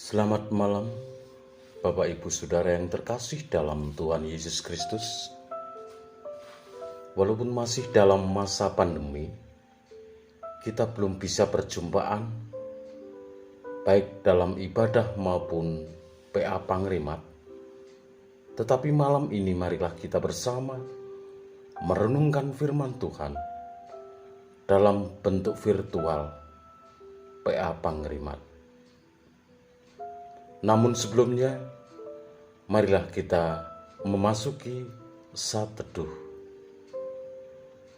Selamat malam, Bapak Ibu Saudara yang terkasih dalam Tuhan Yesus Kristus. Walaupun masih dalam masa pandemi, kita belum bisa perjumpaan, baik dalam ibadah maupun PA Pangrimat. Tetapi malam ini marilah kita bersama merenungkan firman Tuhan dalam bentuk virtual PA Pangrimat. Namun sebelumnya, marilah kita memasuki saat teduh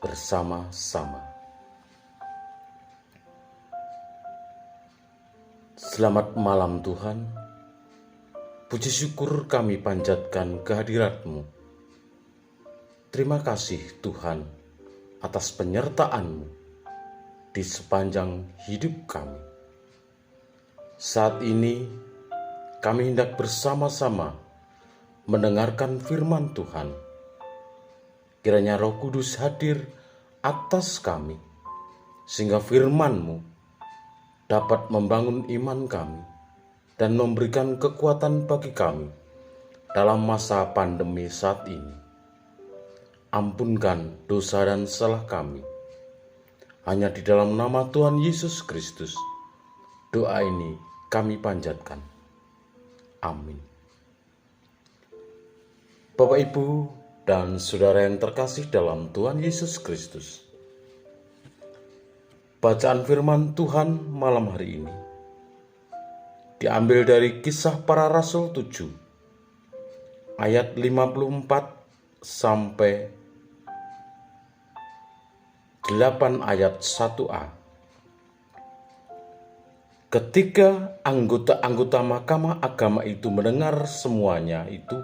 bersama-sama. Selamat malam Tuhan, puji syukur kami panjatkan kehadirat-Mu. Terima kasih Tuhan atas penyertaan-Mu di sepanjang hidup kami. Saat ini kami hendak bersama-sama mendengarkan firman Tuhan. Kiranya Roh Kudus hadir atas kami, sehingga firman-Mu dapat membangun iman kami dan memberikan kekuatan bagi kami dalam masa pandemi saat ini. Ampunkan dosa dan salah kami. Hanya di dalam nama Tuhan Yesus Kristus, doa ini kami panjatkan. Amin. Bapak, Ibu, dan Saudara yang terkasih dalam Tuhan Yesus Kristus. Bacaan firman Tuhan malam hari ini diambil dari Kisah Para Rasul 7 ayat 54 sampai 8 ayat 1a. Ketika anggota-anggota Mahkamah Agama itu mendengar semuanya itu,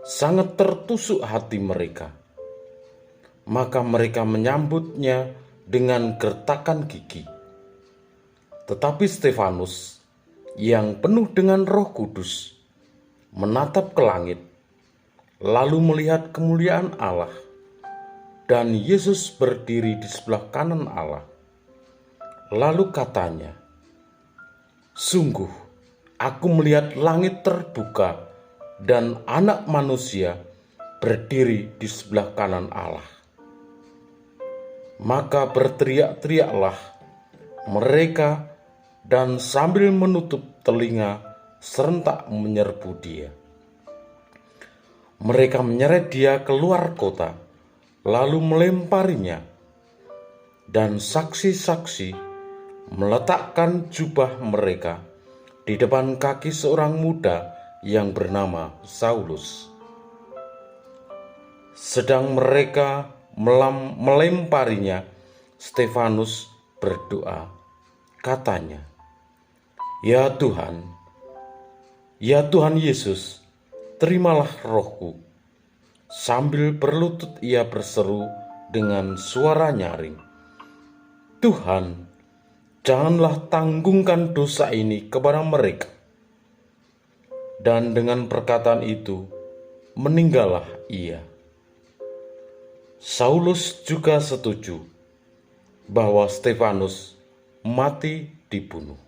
sangat tertusuk hati mereka. Maka mereka menyambutnya dengan gertakan gigi. Tetapi Stefanus, yang penuh dengan Roh Kudus, menatap ke langit, lalu melihat kemuliaan Allah, dan Yesus berdiri di sebelah kanan Allah. Lalu katanya, "Sungguh, aku melihat langit terbuka dan Anak Manusia berdiri di sebelah kanan Allah." Maka berteriak-teriaklah mereka dan sambil menutup telinga serentak menyerbu Dia. Mereka menyeret Dia keluar kota, lalu melemparinya, dan saksi-saksi meletakkan jubah mereka di depan kaki seorang muda yang bernama Saulus. Sedang mereka melemparinya, Stefanus berdoa, katanya, ya Tuhan Yesus, terimalah rohku." Sambil berlutut ia berseru dengan suara nyaring, "Tuhan, janganlah tanggungkan dosa ini kepada mereka." Dan dengan perkataan itu, meninggallah ia. Saulus juga setuju bahwa Stefanus mati dibunuh.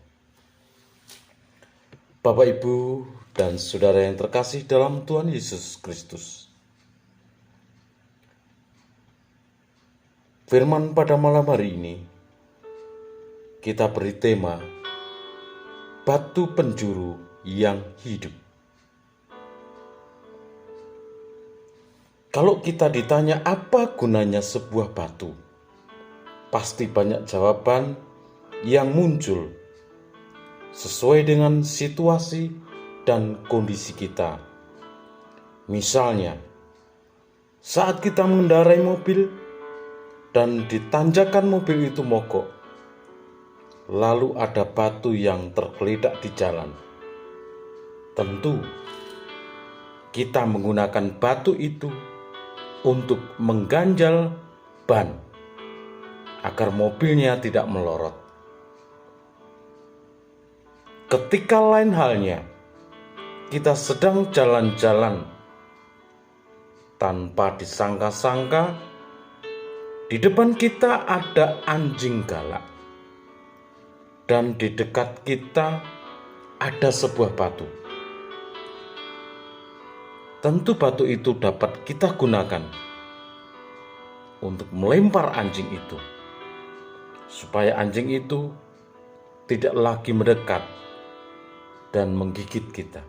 Bapak, Ibu, dan Saudara yang terkasih dalam Tuhan Yesus Kristus. Firman pada malam hari ini kita beri tema batu penjuru yang hidup. Kalau kita ditanya apa gunanya sebuah batu, pasti banyak jawaban yang muncul sesuai dengan situasi dan kondisi kita. Misalnya, saat kita mengendarai mobil dan di tanjakan mobil itu mogok, lalu ada batu yang tergeletak di jalan. Tentu kita menggunakan batu itu untuk mengganjal ban agar mobilnya tidak melorot. Ketika lain halnya, kita sedang jalan-jalan tanpa disangka-sangka, di depan kita ada anjing galak, dan di dekat kita ada sebuah batu. Tentu batu itu dapat kita gunakan untuk melempar anjing itu, supaya anjing itu tidak lagi mendekat dan menggigit kita.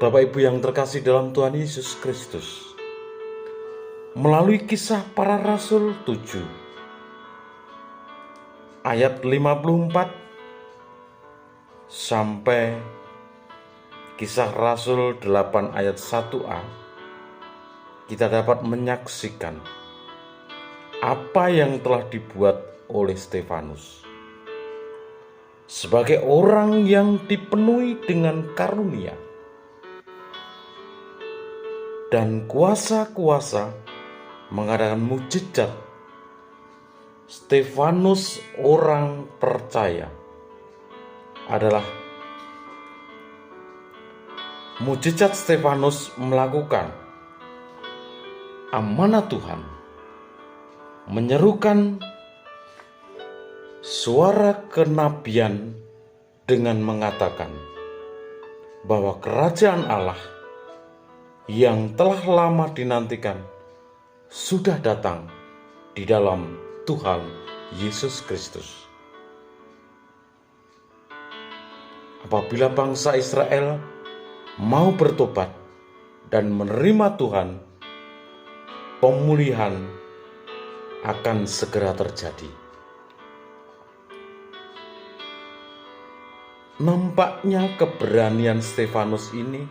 Bapak Ibu yang terkasih dalam Tuhan Yesus Kristus, melalui Kisah Para Rasul 7 ayat 54 sampai Kisah Rasul 8 ayat 1a, kita dapat menyaksikan apa yang telah dibuat oleh Stefanus sebagai orang yang dipenuhi dengan karunia dan kuasa-kuasa mengadakan mukjizat. Stefanus, orang percaya, adalah mukjizat. Stefanus melakukan amanat Tuhan, menyerukan suara kenabian dengan mengatakan bahwa kerajaan Allah yang telah lama dinantikan sudah datang di dalam Tuhan Yesus Kristus. Apabila bangsa Israel mau bertobat dan menerima Tuhan, pemulihan akan segera terjadi. Nampaknya keberanian Stefanus ini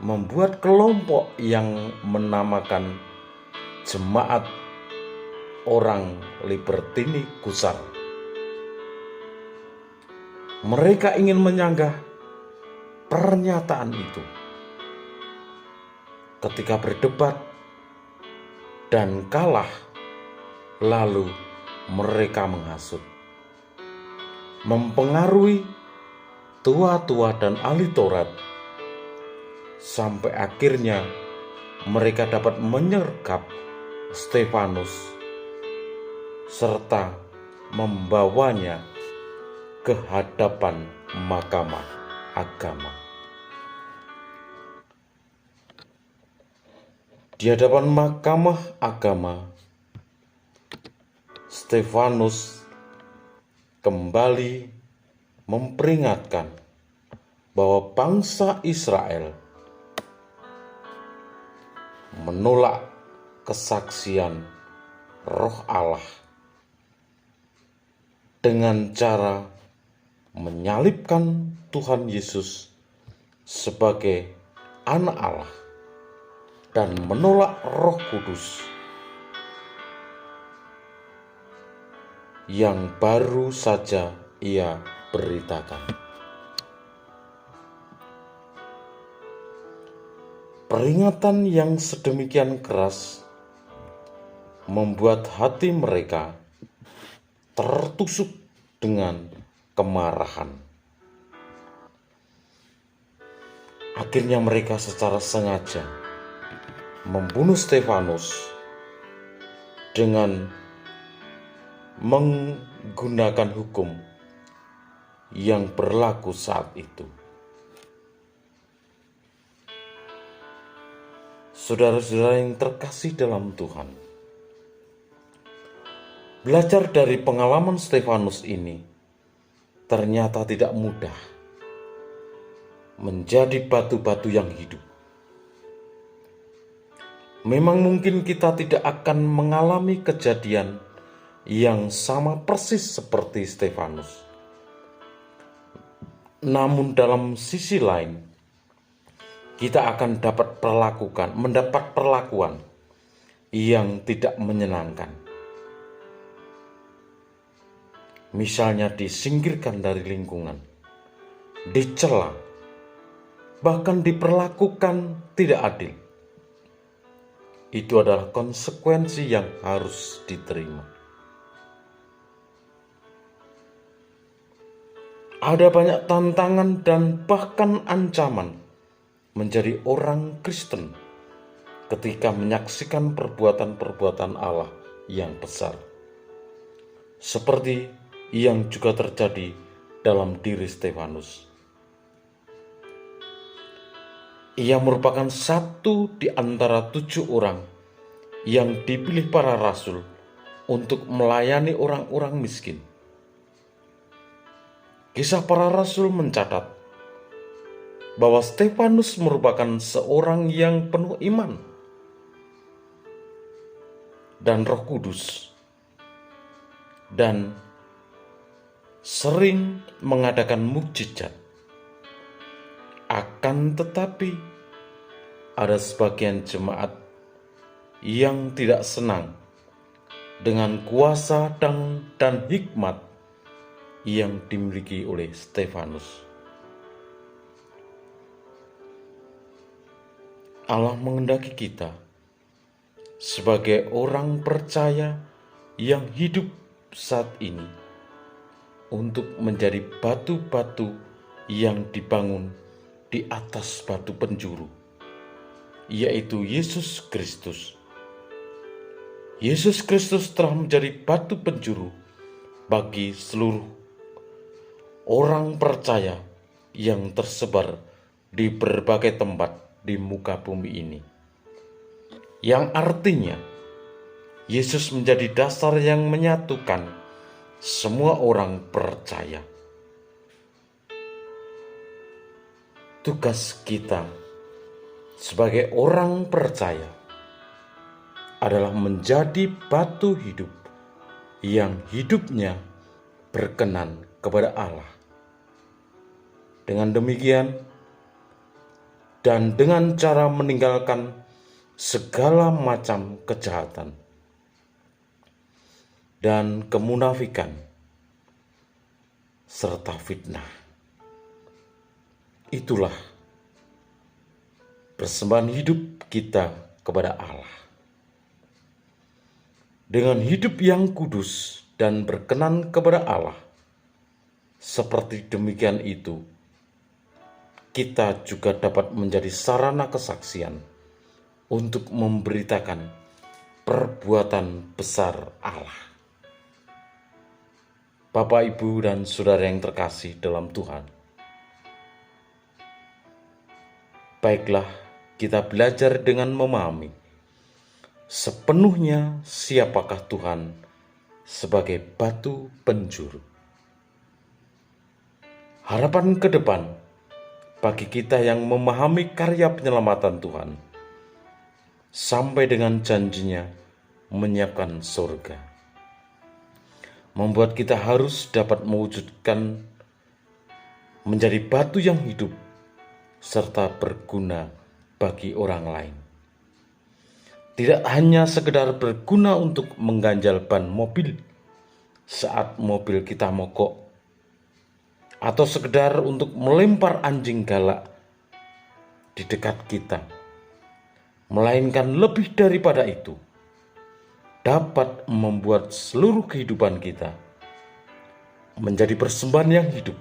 membuat kelompok yang menamakan jemaat orang Libertini gusar. Mereka ingin menyanggah pernyataan itu. Ketika berdebat dan kalah, lalu mereka menghasut, mempengaruhi tua-tua dan ahli Taurat, sampai akhirnya mereka dapat menyergap Stefanus serta membawanya ke hadapan mahkamah agama. Di hadapan mahkamah agama, Stefanus kembali memperingatkan bahwa bangsa Israel menolak kesaksian Roh Allah dengan cara menyalibkan Tuhan Yesus sebagai anak Allah dan menolak Roh Kudus yang baru saja ia beritakan. Peringatan yang sedemikian keras membuat hati mereka tertusuk dengan kemarahan. Akhirnya mereka secara sengaja membunuh Stefanus dengan menggunakan hukum yang berlaku saat itu. Saudara-saudara yang terkasih dalam Tuhan, belajar dari pengalaman Stefanus ini ternyata tidak mudah menjadi batu-batu yang hidup. Memang mungkin kita tidak akan mengalami kejadian yang sama persis seperti Stefanus. Namun dalam sisi lain, kita akan mendapat perlakuan yang tidak menyenangkan. Misalnya disingkirkan dari lingkungan, dicela, bahkan diperlakukan tidak adil. Itu adalah konsekuensi yang harus diterima. Ada banyak tantangan dan bahkan ancaman menjadi orang Kristen ketika menyaksikan perbuatan-perbuatan Allah yang besar. seperti yang juga terjadi dalam diri Stefanus. Ia merupakan satu di antara 7 orang yang dipilih para rasul untuk melayani orang-orang miskin. Kisah para rasul mencatat bahwa Stefanus merupakan seorang yang penuh iman dan Roh Kudus dan sering mengadakan mukjizat. Akan tetapi ada sebagian jemaat yang tidak senang dengan kuasa dan hikmat yang dimiliki oleh Stefanus. Allah menghendaki kita sebagai orang percaya yang hidup saat ini untuk menjadi batu-batu yang dibangun di atas batu penjuru, yaitu Yesus Kristus. Yesus Kristus telah menjadi batu penjuru bagi seluruh orang percaya yang tersebar di berbagai tempat di muka bumi ini. Yang artinya, Yesus menjadi dasar yang menyatukan semua orang percaya. Tugas kita sebagai orang percaya adalah menjadi batu hidup yang hidupnya berkenan kepada Allah. Dengan demikian, dan dengan cara meninggalkan segala macam kejahatan dan kemunafikan serta fitnah. Itulah persembahan hidup kita kepada Allah. Dengan hidup yang kudus dan berkenan kepada Allah, seperti demikian itu, kita juga dapat menjadi sarana kesaksian untuk memberitakan perbuatan besar Allah. Bapak, Ibu, dan Saudara yang terkasih dalam Tuhan, baiklah kita belajar dengan memahami sepenuhnya siapakah Tuhan sebagai batu penjuru. Harapan ke depan bagi kita yang memahami karya penyelamatan Tuhan sampai dengan janjinya menyiapkan surga, membuat kita harus dapat mewujudkan menjadi batu yang hidup serta berguna bagi orang lain. Tidak hanya sekedar berguna untuk mengganjal ban mobil saat mobil kita mogok, atau sekedar untuk melempar anjing galak di dekat kita, melainkan lebih daripada itu, dapat membuat seluruh kehidupan kita menjadi persembahan yang hidup,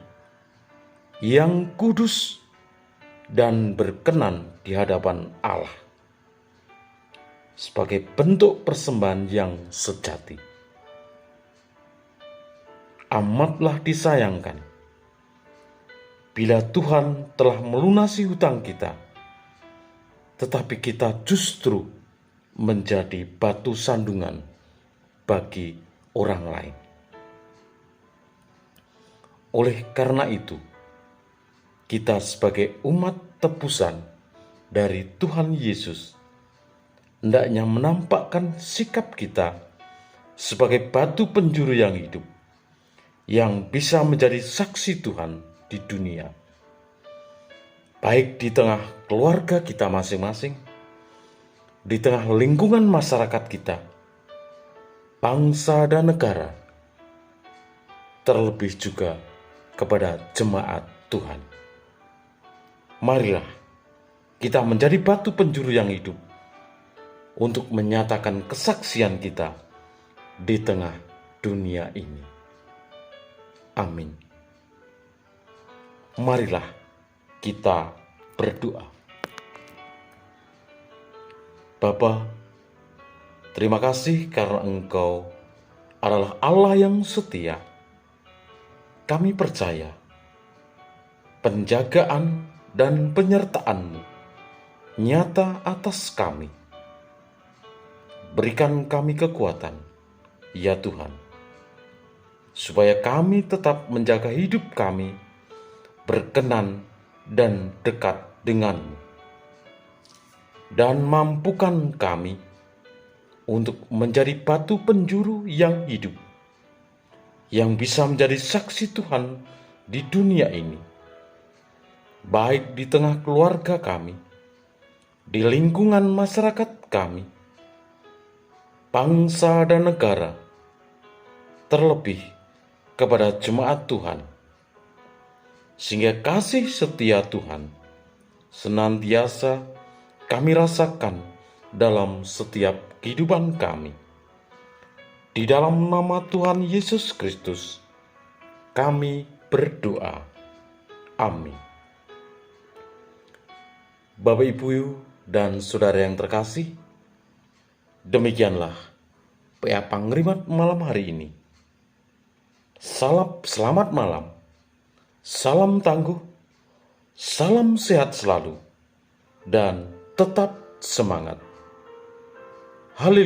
yang kudus dan berkenan di hadapan Allah, sebagai bentuk persembahan yang sejati. Amatlah disayangkan bila Tuhan telah melunasi hutang kita, tetapi kita justru menjadi batu sandungan bagi orang lain. Oleh karena itu, kita sebagai umat tebusan dari Tuhan Yesus hendaknya menampakkan sikap kita sebagai batu penjuru yang hidup, yang bisa menjadi saksi Tuhan di dunia, baik di tengah keluarga kita masing-masing, di tengah lingkungan masyarakat kita, bangsa dan negara, terlebih juga kepada jemaat Tuhan. Marilah kita menjadi batu penjuru yang hidup untuk menyatakan kesaksian kita di tengah dunia ini. Amin. Marilah kita berdoa. Bapa, terima kasih karena Engkau adalah Allah yang setia. Kami percaya penjagaan dan penyertaan-Mu nyata atas kami. Berikan kami kekuatan, ya Tuhan, supaya kami tetap menjaga hidup kami berkenan dan dekat dengan-Mu. Dan mampukan kami untuk menjadi batu penjuru yang hidup, yang bisa menjadi saksi Tuhan di dunia ini, baik di tengah keluarga kami, di lingkungan masyarakat kami, bangsa dan negara, terlebih kepada jemaat Tuhan, sehingga kasih setia Tuhan senantiasa kami rasakan dalam setiap kehidupan kami. Di dalam nama Tuhan Yesus Kristus, kami berdoa. Amin. Bapak, Ibu, dan saudara yang terkasih, demikianlah PA Pangrimat malam hari ini. Selamat malam, salam tangguh, salam sehat selalu, dan tetap semangat. Haleluya.